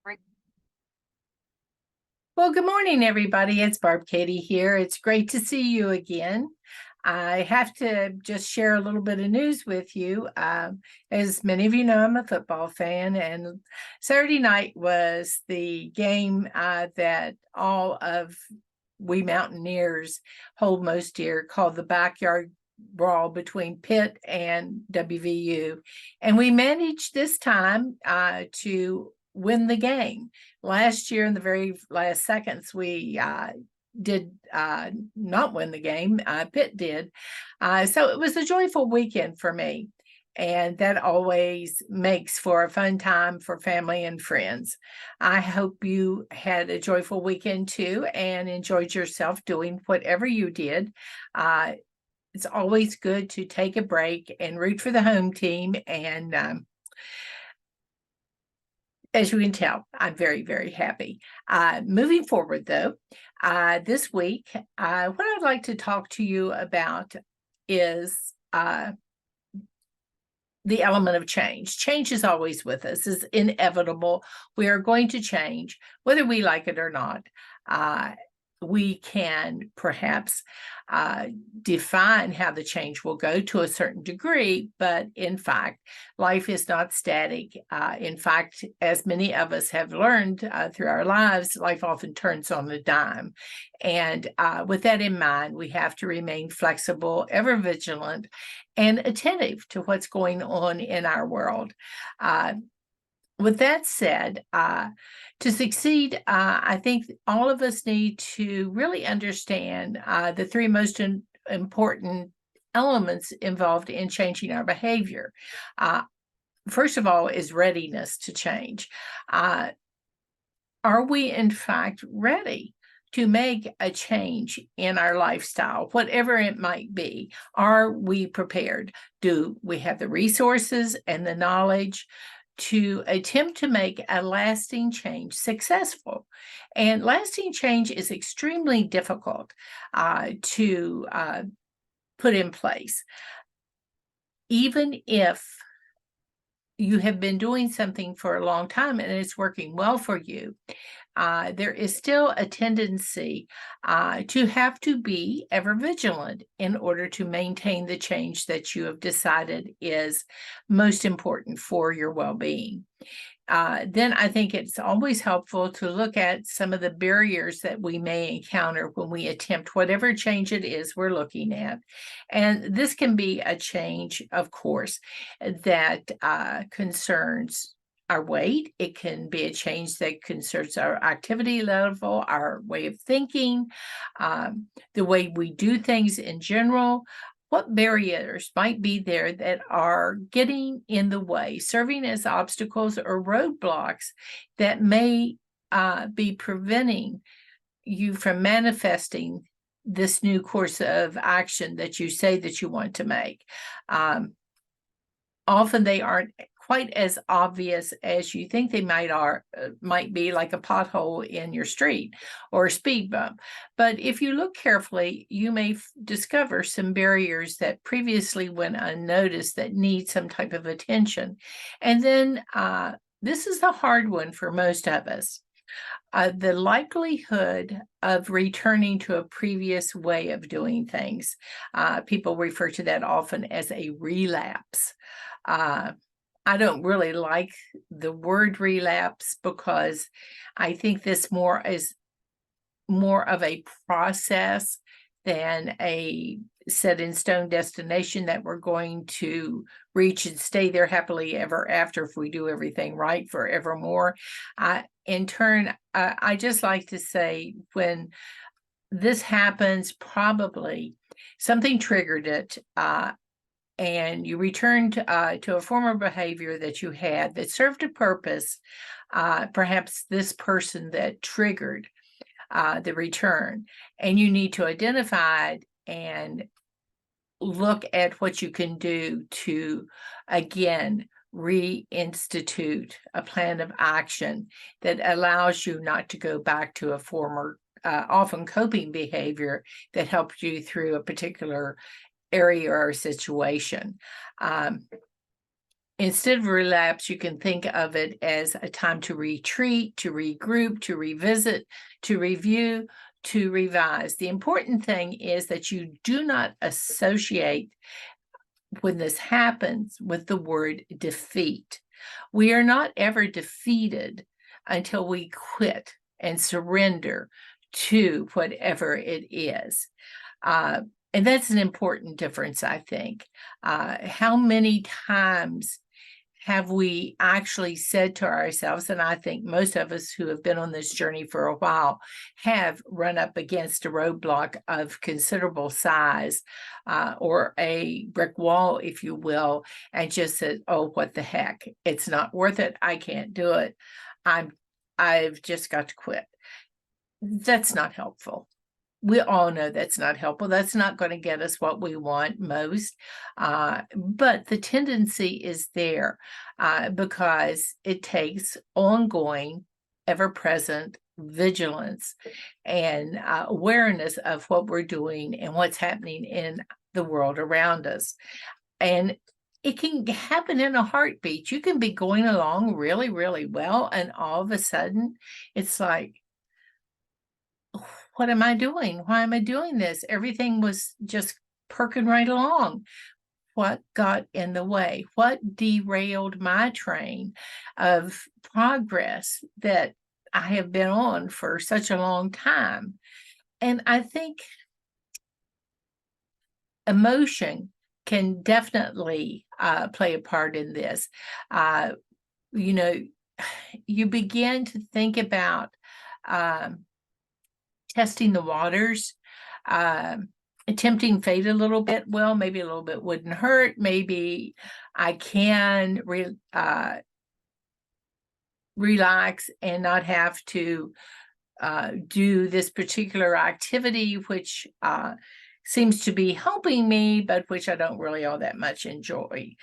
Right. Well, good morning, everybody. It's Barb Katie here. It's great to see you again. I have to just share a little bit of news with you. As many of you know, I'm a football fan, and Saturday night was the game that all of we Mountaineers hold most dear, called the Backyard Brawl between Pitt and WVU. And we managed this time to win the game. Last year, in the very last seconds, we did not win the game. Pitt did. So it was a joyful weekend for me. And that always makes for a fun time for family and friends. I hope you had a joyful weekend too and enjoyed yourself doing whatever you did. It's always good to take a break and root for the home team. And as you can tell, I'm very, very happy. Moving forward, though, this week, what I'd like to talk to you about is the element of change. Change is always with us, is inevitable. We are going to change, whether we like it or not. We can perhaps define how the change will go to a certain degree, but in fact, life is not static. In fact, as many of us have learned through our lives, life often turns on a dime. And with that in mind, we have to remain flexible, ever vigilant, and attentive to what's going on in our world. With that said, to succeed, I think all of us need to really understand the three most important elements involved in changing our behavior. First of all, is readiness to change. Are we, in fact, ready to make a change in our lifestyle, whatever it might be? Are we prepared? Do we have the resources and the knowledge to attempt to make a lasting change successful? And lasting change is extremely difficult to put in place. Even if you have been doing something for a long time and it's working well for you, there is still a tendency to have to be ever vigilant in order to maintain the change that you have decided is most important for your well-being. Then I think it's always helpful to look at some of the barriers that we may encounter when we attempt whatever change it is we're looking at. And this can be a change, of course, that concerns our weight. It can be a change that concerns our activity level, our way of thinking, the way we do things in general. What barriers might be there that are getting in the way, serving as obstacles or roadblocks that may be preventing you from manifesting this new course of action that you say that you want to make? Often they aren't quite as obvious as you think they might be, like a pothole in your street or a speed bump. But if you look carefully, you may discover some barriers that previously went unnoticed that need some type of attention. And then this is a hard one for most of us. The likelihood of returning to a previous way of doing things. People refer to that often as a relapse. I don't really like the word relapse because I think this is more of a process than a set in stone destination that we're going to reach and stay there happily ever after if we do everything right forevermore. In turn, I just like to say when this happens, probably something triggered it, and you returned to a former behavior that you had that served a purpose. Perhaps this person that triggered the return, and you need to identify it and look at what you can do to, again, reinstitute a plan of action that allows you not to go back to a former, often coping behavior that helped you through a particular area or situation. instead of relapse, you can think of it as a time to retreat, to regroup, to revisit, to review, to revise. The important thing is that you do not associate when this happens with the word defeat. We are not ever defeated until we quit and surrender to whatever it is. And that's an important difference, I think. How many times have we actually said to ourselves, and I think most of us who have been on this journey for a while have run up against a roadblock of considerable size, or a brick wall, if you will, and just said, oh, what the heck? It's not worth it. I can't do it. I've just got to quit. That's not helpful. We all know that's not helpful. That's not going to get us what we want most. But the tendency is there because it takes ongoing, ever-present vigilance and awareness of what we're doing and what's happening in the world around us. And it can happen in a heartbeat. You can be going along really, really well, and all of a sudden, it's like, what am I doing? Why am I doing this? Everything was just perking right along. What got in the way? What derailed my train of progress that I have been on for such a long time? And I think emotion can definitely play a part in this. You know, you begin to think about testing the waters, tempting fate a little bit. Well, maybe a little bit wouldn't hurt. Maybe I can relax and not have to do this particular activity, which seems to be helping me, but which I don't really all that much enjoy.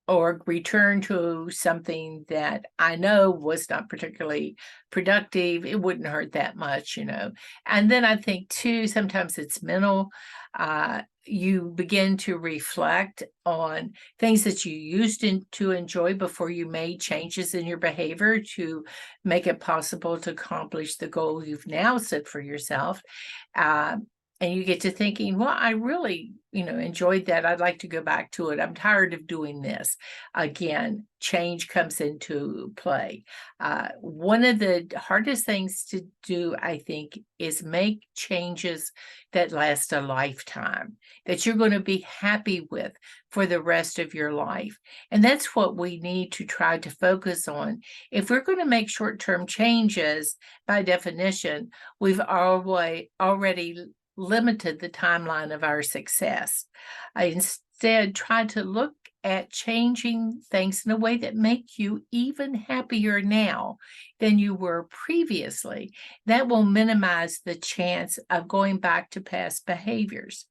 Or return to something that I know was not particularly productive. It wouldn't hurt that much, you know. And then I think too, sometimes it's mental. You begin to reflect on things that you used to enjoy before you made changes in your behavior to make it possible to accomplish the goal you've now set for yourself. And you get to thinking, well, I really, enjoyed that. I'd like to go back to it. I'm tired of doing this. Again, change comes into play. One of the hardest things to do, I think, is make changes that last a lifetime, that you're going to be happy with for the rest of your life. And that's what we need to try to focus on. If we're going to make short-term changes, by definition, we've already limited the timeline of our success. I instead try to look at changing things in a way that make you even happier now than you were previously. That will minimize the chance of going back to past behaviors.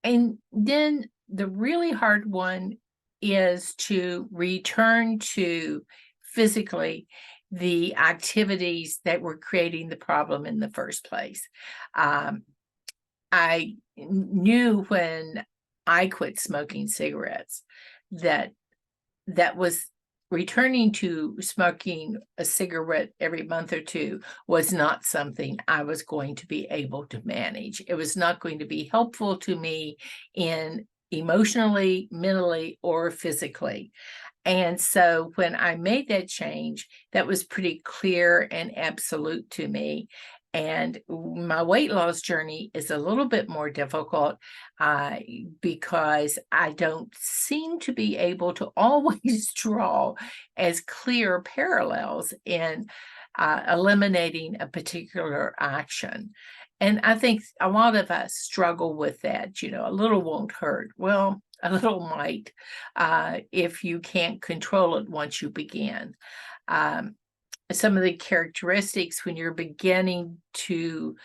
And then the really hard one is to return to physically the activities that were creating the problem in the first place. I knew when I quit smoking cigarettes that was returning to smoking a cigarette every month or two was not something I was going to be able to manage. It was not going to be helpful to me in emotionally, mentally, or physically. And so when I made that change, that was pretty clear and absolute to me. And my weight loss journey is a little bit more difficult because I don't seem to be able to always draw as clear parallels in eliminating a particular action. And I think a lot of us struggle with that. A little won't hurt. Well, a little might if you can't control it once you begin. Some of the characteristics when you're beginning to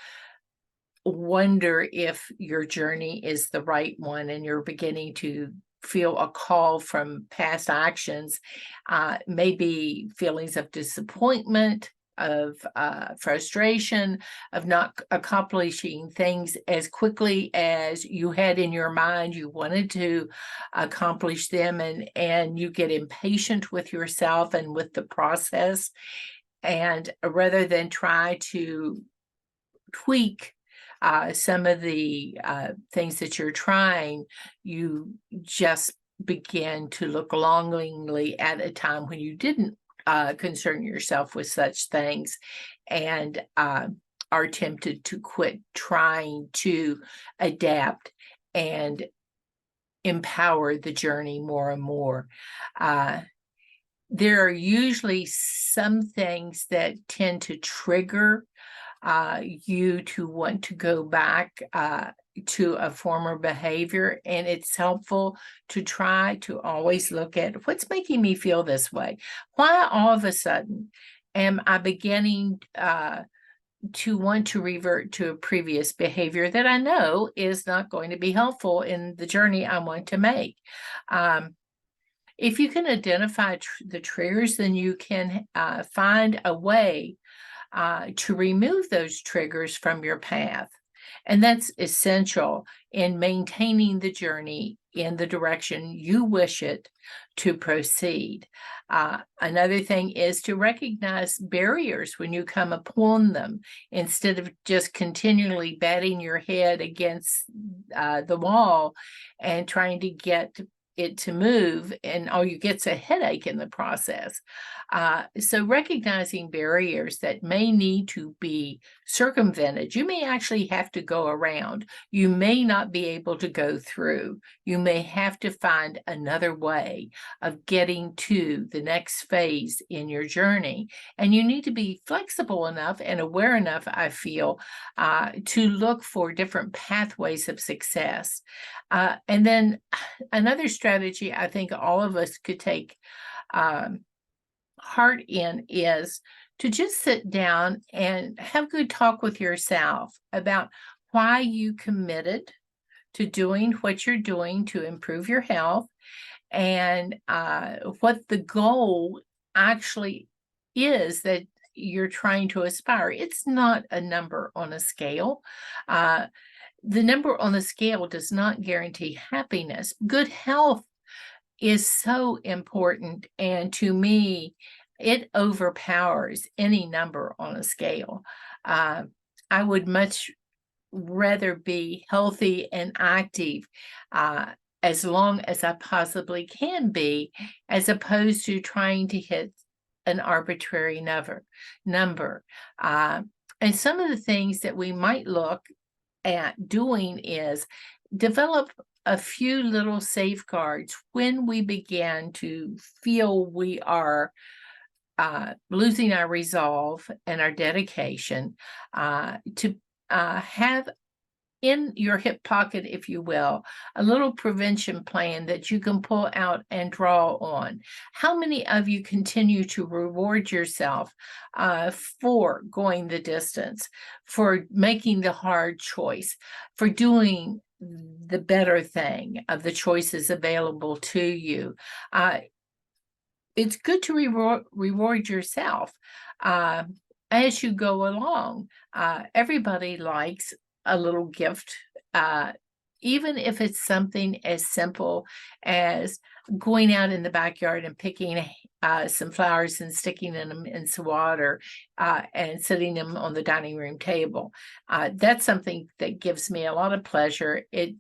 wonder if your journey is the right one and you're beginning to feel a call from past actions, maybe feelings of disappointment, of frustration, of not accomplishing things as quickly as you had in your mind you wanted to accomplish them, and you get impatient with yourself and with the process, and rather than try to tweak some of the things that you're trying, you just begin to look longingly at a time when you didn't concern yourself with such things, and are tempted to quit trying to adapt and empower the journey more and more. There are usually some things that tend to trigger you to want to go back to a former behavior, and it's helpful to try to always look at what's making me feel this way. Why all of a sudden am I beginning to want to revert to a previous behavior that I know is not going to be helpful in the journey I want to make? If you can identify the triggers, then you can find a way to remove those triggers from your path. And that's essential in maintaining the journey in the direction you wish it to proceed. Another thing is to recognize barriers when you come upon them, instead of just continually batting your head against the wall and trying to get it to move, and all you get's a headache in the process. So recognizing barriers that may need to be circumvented, you may actually have to go around. You may not be able to go through. You may have to find another way of getting to the next phase in your journey. And you need to be flexible enough and aware enough, I feel, to look for different pathways of success. And then another strategy I think all of us could take heart in is to just sit down and have good talk with yourself about why you committed to doing what you're doing to improve your health, and what the goal actually is that you're trying to aspire. It's not a number on a scale. The number on the scale does not guarantee happiness. Good health is so important, and to me, it overpowers any number on a scale. I would much rather be healthy and active as long as I possibly can be, as opposed to trying to hit an arbitrary number. And some of the things that we might look at doing is develop a few little safeguards when we begin to feel we are losing our resolve and our dedication, to have in your hip pocket, if you will, a little prevention plan that you can pull out and draw on. How many of you continue to reward yourself for going the distance, for making the hard choice, for doing the better thing of the choices available to you? It's good to reward yourself as you go along. Everybody likes a little gift, even if it's something as simple as going out in the backyard and picking some flowers and sticking them in some water and sitting them on the dining room table. That's something that gives me a lot of pleasure. It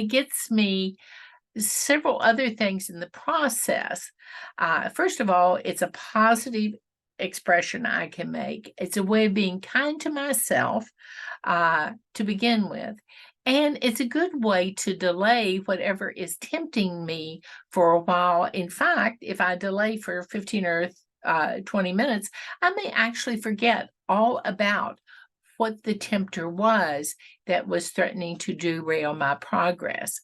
gets me several other things in the process. First of all, it's a positive expression I can make. It's a way of being kind to myself to begin with. And it's a good way to delay whatever is tempting me for a while. In fact, if I delay for 15 or 20 minutes, I may actually forget all about what the tempter was that was threatening to derail my progress.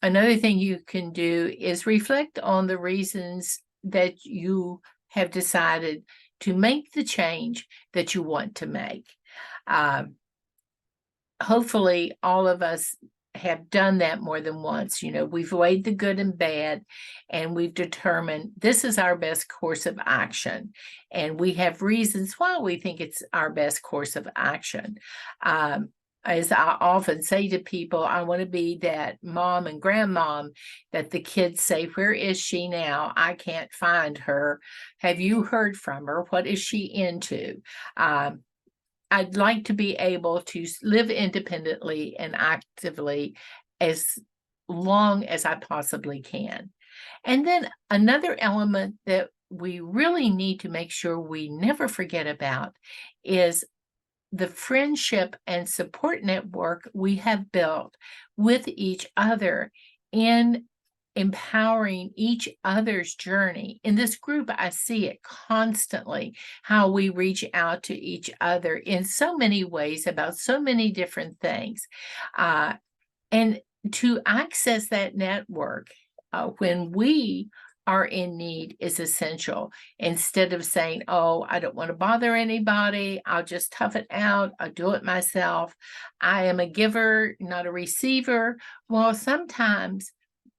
Another thing you can do is reflect on the reasons that you have decided to make the change that you want to make. Hopefully, all of us have done that more than once. We've weighed the good and bad, and we've determined this is our best course of action. And we have reasons why we think it's our best course of action. As I often say to people, I want to be that mom and grandmom that the kids say, "Where is she now? I can't find her. Have you heard from her? What is she into?" I'd like to be able to live independently and actively as long as I possibly can. And then another element that we really need to make sure we never forget about is the friendship and support network we have built with each other in empowering each other's journey. In this group, I see it constantly, how we reach out to each other in so many ways about so many different things. And to access that network when we are in need is essential. Instead of saying, "Oh, I don't want to bother anybody. I'll just tough it out. I'll do it myself. I am a giver, not a receiver." Well, sometimes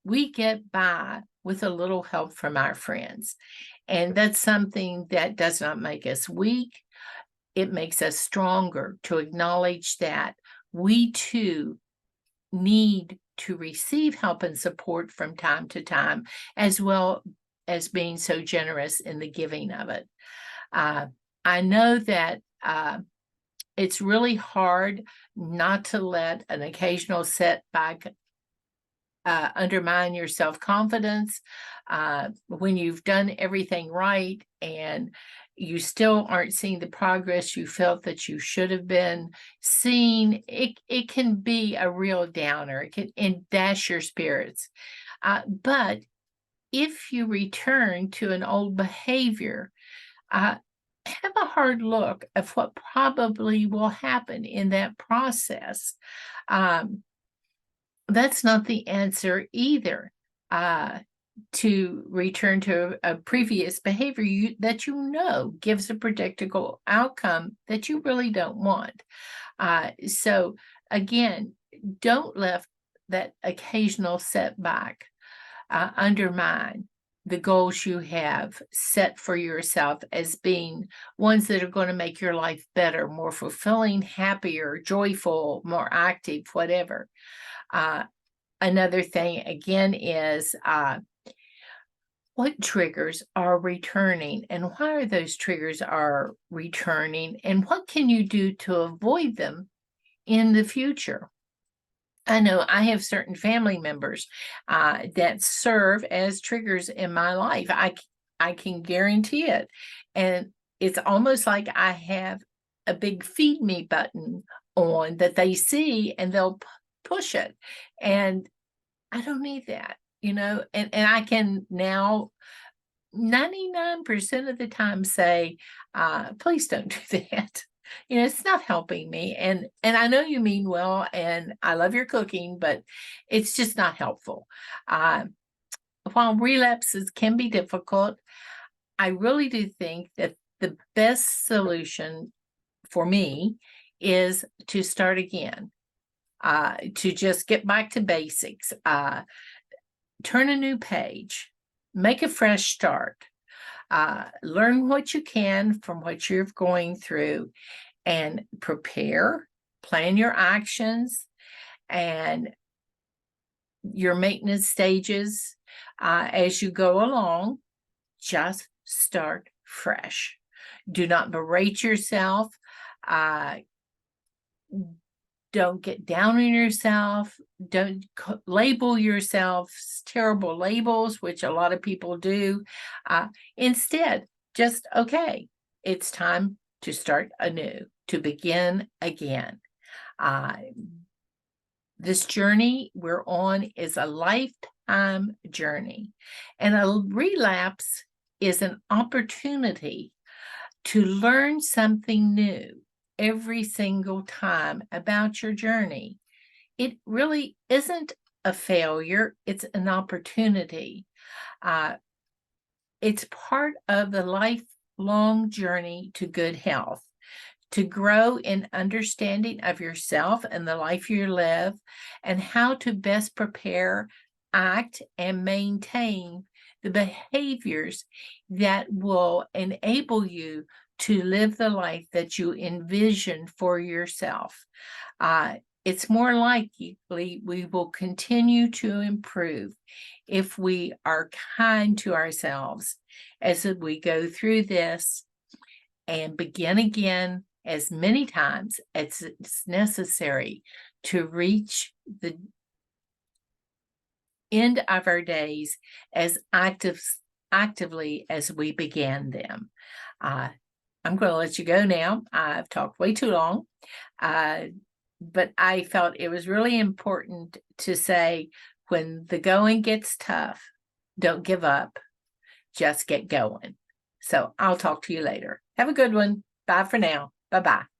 we get by with a little help from our friends. And that's something that does not make us weak. It makes us stronger to acknowledge that we too need to receive help and support from time to time, as well as being so generous in the giving of it. I know that it's really hard not to let an occasional setback undermine your self-confidence when you've done everything right and you still aren't seeing the progress you felt that you should have been seeing. It can be a real downer. It can dash your spirits. But if you return to an old behavior, have a hard look at what probably will happen in that process. That's not the answer either. To return to a previous behavior that gives a predictable outcome that you really don't want. So again, don't let that occasional setback undermine the goals you have set for yourself as being ones that are going to make your life better, more fulfilling, happier, joyful, more active, whatever. Another thing again is what triggers are returning and why are those triggers are returning and what can you do to avoid them in the future? I know I have certain family members that serve as triggers in my life. I can guarantee it. And it's almost like I have a big feed me button on that they see and they'll push it. And I don't need that, and I can now 99% of the time say, please don't do that. It's not helping me. And I know you mean well, and I love your cooking, but it's just not helpful. While relapses can be difficult, I really do think that the best solution for me is to start again, to just get back to basics, turn a new page, make a fresh start, learn what you can from what you're going through, and plan your actions and your maintenance stages as you go along. Just start fresh. Do not berate yourself. Don't get down on yourself. Don't label yourself terrible labels, which a lot of people do. Instead, just, okay, it's time to start anew, to begin again. This journey we're on is a lifetime journey, and a relapse is an opportunity to learn something new every single time about your journey. It really isn't a failure, it's an opportunity. It's part of the lifelong journey to good health, to grow in understanding of yourself and the life you live, and how to best prepare, act, and maintain the behaviors that will enable you to live the life that you envision for yourself. It's more likely we will continue to improve if we are kind to ourselves as we go through this and begin again as many times as it's necessary to reach the end of our days as actively as we began them. I'm going to let you go now. I've talked way too long, but I felt it was really important to say, when the going gets tough, don't give up, just get going. So I'll talk to you later. Have a good one. Bye for now. Bye-bye.